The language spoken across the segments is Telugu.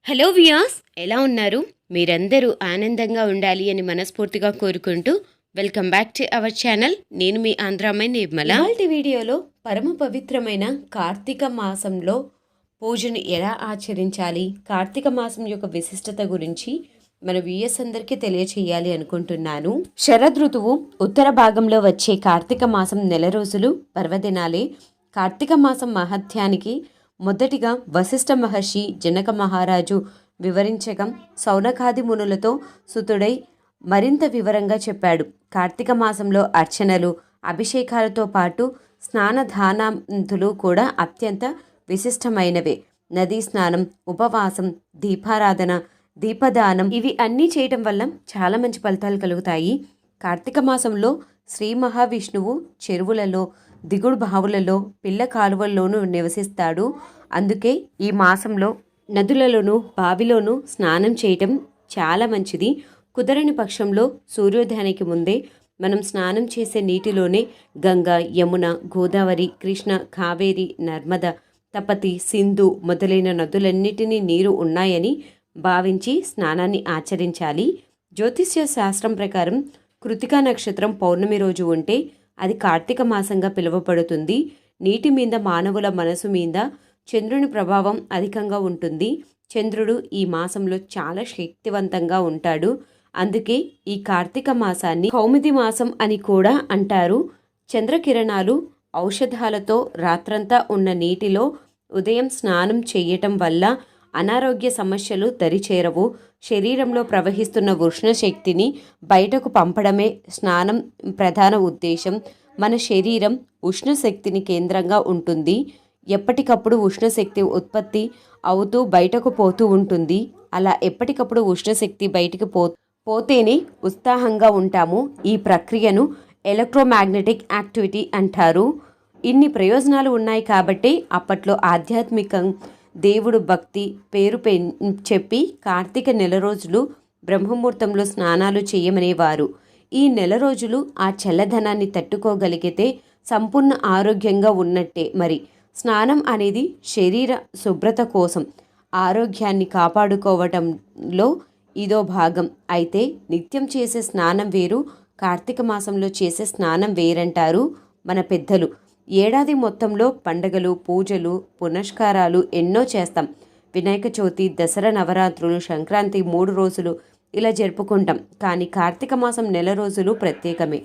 హలో వియాస్, ఎలా ఉన్నారు? మీరందరూ ఆనందంగా ఉండాలి అని మనస్ఫూర్తిగా కోరుకుంటూ welcome back to our channel. నేను మీ ఆంధ్రామై నిర్మల. ఇవాల్టి వీడియోలో పరమ పవిత్రమైన కార్తీక మాసంలో పూజను ఎలా ఆచరించాలి, కార్తీక మాసం యొక్క విశిష్టత గురించి మన విఎస్ అందరికీ తెలియచేయాలి అనుకుంటున్నాను. శరదృతువు ఉత్తర భాగంలో వచ్చే కార్తీక మాసం నెల రోజులు పర్వదినాలే. కార్తీక మాసం మహత్యానికి మొదటిగా వశిష్ఠ మహర్షి జనక మహారాజు వివరించగా సౌనకాది మునులతో సుతుడై మరింత వివరంగా చెప్పాడు. కార్తీక మాసంలో అర్చనలు, అభిషేకాలతో పాటు స్నానదానాంతులు కూడా అత్యంత విశిష్టమైనవే. నదీ స్నానం, ఉపవాసం, దీపారాధన, దీపదానం ఇవి అన్నీ చేయటం వల్ల చాలా మంచి ఫలితాలు కలుగుతాయి. కార్తీక మాసంలో శ్రీ మహావిష్ణువు చెరువులలో, దిగుడు బావులలో, పిల్ల కాలువల్లోనూ నివసిస్తాడు. అందుకే ఈ మాసంలో నదులలోనూ బావిలోనూ స్నానం చేయటం చాలా మంచిది. కుదరని పక్షంలో సూర్యోదయానికి ముందే మనం స్నానం చేసే నీటిలోనే గంగా, యమున, గోదావరి, కృష్ణ, కావేరి, నర్మద, తపతి, సింధు మొదలైన నదులన్నిటినీ నీరు ఉన్నాయని భావించి స్నానాన్ని ఆచరించాలి. జ్యోతిష్య శాస్త్రం ప్రకారం కృతికా నక్షత్రం పౌర్ణమి రోజు ఉంటే అది కార్తీక మాసంగా పిలువబడుతుంది. నీటి మీద మానవుల మనసు మీద చంద్రుని ప్రభావం అధికంగా ఉంటుంది. చంద్రుడు ఈ మాసంలో చాలా శక్తివంతంగా ఉంటాడు. అందుకే ఈ కార్తీక మాసాన్ని కౌముది మాసం అని కూడా అంటారు. చంద్రకిరణాలు ఔషధాలతో రాత్రంతా ఉన్న నీటిలో ఉదయం స్నానం చేయటం వల్ల అనారోగ్య సమస్యలు దరిచేరవు. శరీరంలో ప్రవహిస్తున్న ఉష్ణ శక్తిని బయటకు పంపడమే స్నానం ప్రధాన ఉద్దేశం. మన శరీరం ఉష్ణశక్తిని కేంద్రంగా ఉంటుంది. ఎప్పటికప్పుడు ఉష్ణశక్తి ఉత్పత్తి అవుతూ బయటకు పోతూ ఉంటుంది. అలా ఎప్పటికప్పుడు ఉష్ణశక్తి బయటికి పోతేనే ఉత్సాహంగా ఉంటాము. ఈ ప్రక్రియను ఎలక్ట్రోమాగ్నెటిక్ యాక్టివిటీ అంటారు. ఇన్ని ప్రయోజనాలు ఉన్నాయి కాబట్టి అప్పట్లో ఆధ్యాత్మికం దేవుడు భక్తి పేరు చెప్పి కార్తీక నెల రోజులు బ్రహ్మముహూర్తంలో స్నానాలు చేయమనేవారు. ఈ నెల రోజులు ఆ చల్లదనాన్ని తట్టుకోగలిగితే సంపూర్ణ ఆరోగ్యంగా ఉన్నట్టే. మరి స్నానం అనేది శరీర శుభ్రత కోసం, ఆరోగ్యాన్ని కాపాడుకోవటంలో ఇదో భాగం. అయితే నిత్యం చేసే స్నానం వేరు, కార్తీక మాసంలో చేసే స్నానం వేరంటారు మన పెద్దలు. ఏడాది మొత్తంలో పండగలు, పూజలు, పునస్కారాలు ఎన్నో చేస్తాం. వినాయక చవితి, దసరా, నవరాత్రులు, సంక్రాంతి 3 రోజులు ఇలా జరుపుకుంటాం. కానీ కార్తీక మాసం నెల రోజులు ప్రత్యేకమే.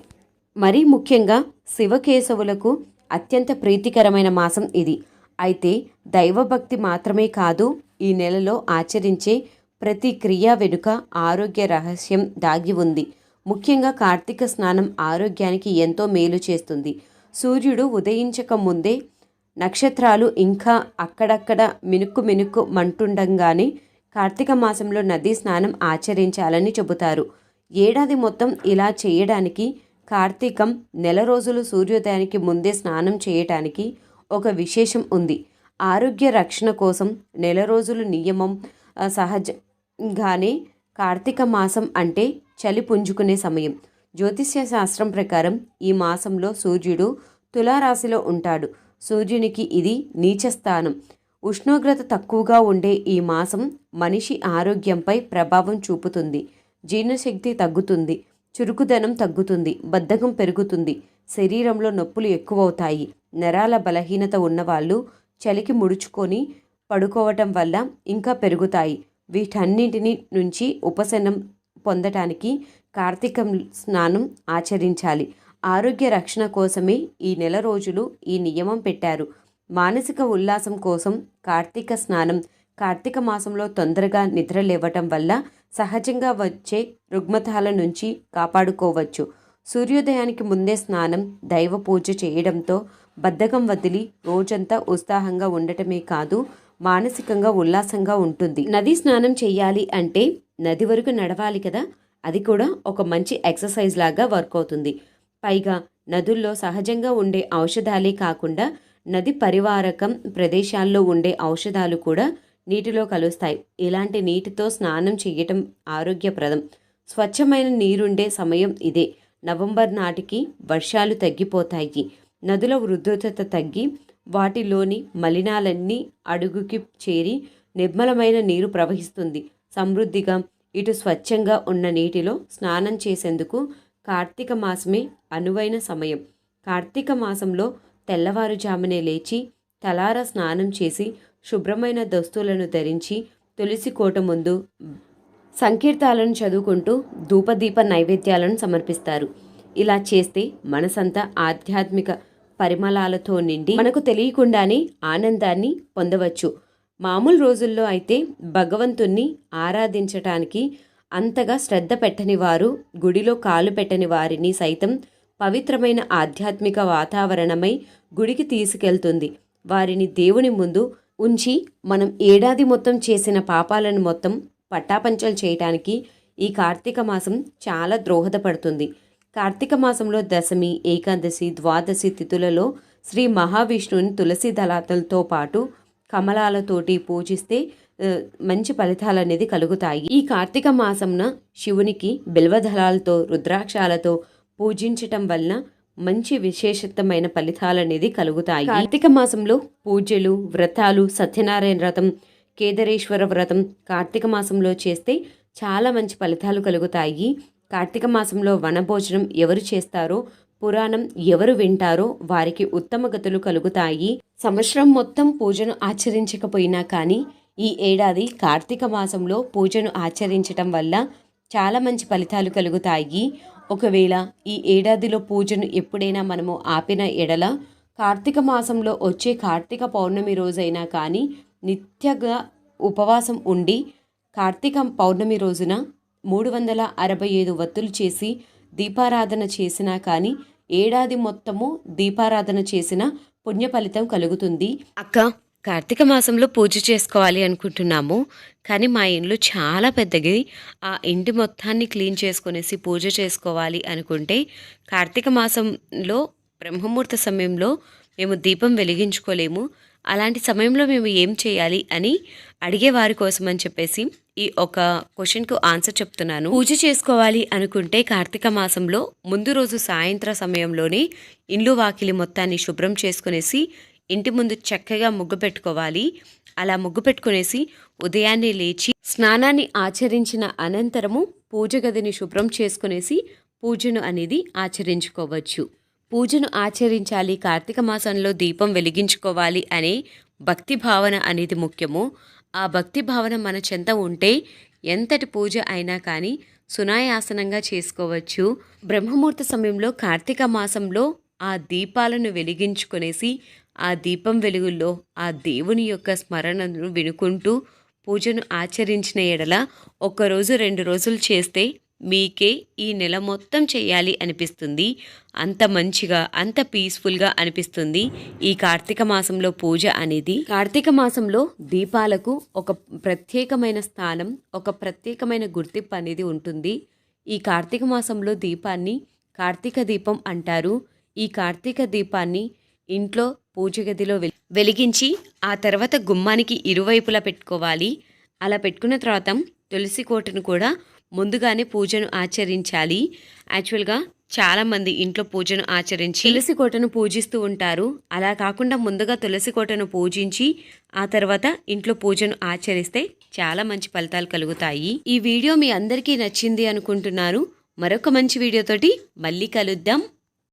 మరీ ముఖ్యంగా శివకేశవులకు అత్యంత ప్రీతికరమైన మాసం ఇది. అయితే దైవభక్తి మాత్రమే కాదు, ఈ నెలలో ఆచరించే ప్రతి క్రియ వెనుక ఆరోగ్య రహస్యం దాగి ఉంది. ముఖ్యంగా కార్తీక స్నానం ఆరోగ్యానికి ఎంతో మేలు చేస్తుంది. సూర్యుడు ఉదయించక ముందే నక్షత్రాలు ఇంకా అక్కడక్కడ మినుక్కు మంటుండగానే కార్తీక మాసంలో నదీ స్నానం ఆచరించాలని చెబుతారు. ఏడాది మొత్తం ఇలా చేయడానికి కార్తీకం నెల రోజులు సూర్యోదయానికి ముందే స్నానం చేయటానికి ఒక విశేషం ఉంది. ఆరోగ్య రక్షణ కోసం నెల రోజులు నియమం. సహజంగానే కార్తీక మాసం అంటే చలి పుంజుకునే సమయం. జ్యోతిష్య శాస్త్రం ప్రకారం ఈ మాసంలో సూర్యుడు తులారాశిలో ఉంటాడు. సూర్యునికి ఇది నీచ స్థానం. ఉష్ణోగ్రత తక్కువగా ఉండే ఈ మాసం మనిషి ఆరోగ్యంపై ప్రభావం చూపుతుంది. జీర్ణశక్తి తగ్గుతుంది, చురుకుదనం తగ్గుతుంది, బద్ధకం పెరుగుతుంది, శరీరంలో నొప్పులు ఎక్కువవుతాయి. నరాల బలహీనత ఉన్నవాళ్ళు చలికి ముడుచుకొని పడుకోవటం వల్ల ఇంకా పెరుగుతాయి. వీటన్నింటిని నుంచి ఉపశమనం పొందటానికి కార్తీక స్నానం ఆచరించాలి. ఆరోగ్య రక్షణ కోసమే ఈ నెల రోజులు ఈ నియమం పెట్టారు. మానసిక ఉల్లాసం కోసం కార్తీక స్నానం. కార్తీక మాసంలో తొందరగా నిద్ర లేవటం వల్ల సహజంగా వచ్చే రుగ్మతాల నుంచి కాపాడుకోవచ్చు. సూర్యోదయానికి ముందే స్నానం, దైవ పూజ చేయడంతో బద్ధకం వదిలి రోజంతా ఉత్సాహంగా ఉండటమే కాదు, మానసికంగా ఉల్లాసంగా ఉంటుంది. నది స్నానం చేయాలి అంటే నది వరకు నడవాలి కదా, అది కూడా ఒక మంచి ఎక్సర్సైజ్ లాగా వర్క్ అవుతుంది. పైగా నదుల్లో సహజంగా ఉండే ఔషధాలే కాకుండా నది పరివారకం ప్రదేశాల్లో ఉండే ఔషధాలు కూడా నీటిలో కలుస్తాయి. ఇలాంటి నీటితో స్నానం చేయటం ఆరోగ్యప్రదం. స్వచ్ఛమైన నీరుండే సమయం ఇదే. నవంబర్ నాటికి వర్షాలు తగ్గిపోతాయి. నదుల ఉధృతత తగ్గి వాటిలోని మలినాలన్నీ అడుగుకి చేరి నిర్మలమైన నీరు ప్రవహిస్తుంది. సమృద్ధిగా ఇటు స్వచ్ఛంగా ఉన్న నీటిలో స్నానం చేసేందుకు కార్తీక మాసమే అనువైన సమయం. కార్తీక మాసంలో తెల్లవారుజామునే లేచి తలారా స్నానం చేసి శుభ్రమైన దుస్తులను ధరించి తులసి కోట ముందు సంకీర్తాలను చదువుకుంటూ ధూపదీప నైవేద్యాలను సమర్పిస్తారు. ఇలా చేస్తే మనసంతా ఆధ్యాత్మిక పరిమళాలతో నిండి మనకు తెలియకుండానే ఆనందాన్ని పొందవచ్చు. మామూలు రోజుల్లో అయితే భగవంతుణ్ణి ఆరాధించటానికి అంతగా శ్రద్ధ పెట్టని వారు, గుడిలో కాలు పెట్టని వారిని సైతం పవిత్రమైన ఆధ్యాత్మిక వాతావరణమై గుడికి తీసుకెళ్తుంది. వారిని దేవుని ముందు ఉంచి మనం ఏడాది మొత్తం చేసిన పాపాలను మొత్తం పట్టాపంచలు చేయటానికి ఈ కార్తీక మాసం చాలా దోహదపడుతుంది. కార్తీక మాసంలో దశమి, ఏకాదశి, ద్వాదశి తిథులలో శ్రీ మహావిష్ణువుని తులసి దళాలతో పాటు కమలాలతోటి పూజిస్తే మంచి ఫలితాలు అనేది కలుగుతాయి. ఈ కార్తీక మాసంన శివునికి బిల్వదళాలతో రుద్రాక్షాలతో పూజించటం వలన మంచి విశేషమైన ఫలితాలు అనేది కలుగుతాయి. కార్తీక మాసంలో పూజలు, వ్రతాలు, సత్యనారాయణ వ్రతం, కేదారేశ్వర వ్రతం కార్తీక మాసంలో చేస్తే చాలా మంచి ఫలితాలు కలుగుతాయి. కార్తీక మాసంలో వనభోజనం ఎవరు చేస్తారో, పురాణం ఎవరు వింటారో వారికి ఉత్తమ గతులు కలుగుతాయి. సంవత్సరం మొత్తం పూజను ఆచరించకపోయినా కానీ ఈ ఏడాది కార్తీక మాసంలో పూజను ఆచరించటం వల్ల చాలా మంచి ఫలితాలు కలుగుతాయి. ఒకవేళ ఈ ఏడాదిలో పూజను ఎప్పుడైనా మనము ఆపిన ఎడల కార్తీక మాసంలో వచ్చే కార్తీక పౌర్ణమి రోజైనా కానీ నిత్యంగా ఉపవాసం ఉండి కార్తీక పౌర్ణమి రోజున 365 వత్తులు చేసి దీపారాధన చేసినా కానీ ఏడాది మొత్తము దీపారాధన చేసిన పుణ్య ఫలితం కలుగుతుంది. అక్క, కార్తీక మాసంలో పూజ చేసుకోవాలి అనుకుంటున్నాము, కానీ మా ఇంట్లో చాలా పెద్దది, ఆ ఇంటి మొత్తాన్ని క్లీన్ చేసుకునేసి పూజ చేసుకోవాలి అనుకుంటే కార్తీక మాసంలో బ్రహ్మముహూర్త సమయంలో మేము దీపం వెలిగించుకోలేము. అలాంటి సమయంలో మేము ఏం చేయాలి అని అడిగే వారి కోసం అని చెప్పేసి ఈ ఒక క్వశ్చన్కు ఆన్సర్ చెప్తున్నాను. పూజ చేసుకోవాలి అనుకుంటే కార్తీక మాసంలో ముందు రోజు సాయంత్రం సమయంలోనే ఇండ్లు వాకిలి మొత్తాన్ని శుభ్రం చేసుకునేసి ఇంటి ముందు చక్కగా ముగ్గు పెట్టుకోవాలి. అలా ముగ్గు పెట్టుకునేసి ఉదయాన్నే లేచి స్నానాన్ని ఆచరించిన అనంతరము పూజ గదిని శుభ్రం చేసుకునేసి పూజను అనేది ఆచరించుకోవచ్చు. పూజను ఆచరించాలి, కార్తీక మాసంలో దీపం వెలిగించుకోవాలి అనే భక్తి భావన అనేది ముఖ్యము. ఆ భక్తి భావన మన చెంత ఉంటే ఎంతటి పూజ అయినా కానీ సునాయాసనంగా చేసుకోవచ్చు. బ్రహ్మముహూర్త సమయంలో కార్తీక మాసంలో ఆ దీపాలను వెలిగించుకునేసి ఆ దీపం వెలుగుల్లో ఆ దేవుని యొక్క స్మరణను వినుకుంటూ పూజను ఆచరించిన ఎడల 1 రోజు 2 రోజులు చేస్తే మీకే ఈ నెల మొత్తం చేయాలి అనిపిస్తుంది. అంత మంచిగా, అంత పీస్ఫుల్గా అనిపిస్తుంది ఈ కార్తీక మాసంలో పూజ అనేది. కార్తీక మాసంలో దీపాలకు ఒక ప్రత్యేకమైన స్థానం, ఒక ప్రత్యేకమైన గుర్తింపు అనేది ఉంటుంది. ఈ కార్తీక మాసంలో దీపాన్ని కార్తీక దీపం అంటారు. ఈ కార్తీక దీపాన్ని ఇంట్లో పూజ గదిలో వెలిగించి ఆ తర్వాత గుమ్మానికి ఇరువైపులా పెట్టుకోవాలి. అలా పెట్టుకున్న తర్వాత తులసి కోటను కూడా ముందుగానే పూజను ఆచరించాలి. యాక్చువల్గా చాలామంది ఇంట్లో పూజను ఆచరించి తులసి కోటను పూజిస్తూ ఉంటారు. అలా కాకుండా ముందుగా తులసి కోటను పూజించి ఆ తర్వాత ఇంట్లో పూజను ఆచరిస్తే చాలా మంచి ఫలితాలు కలుగుతాయి. ఈ వీడియో మీ అందరికీ నచ్చింది అనుకుంటున్నాను. మరొక మంచి వీడియోతోటి మళ్ళీ కలుద్దాం.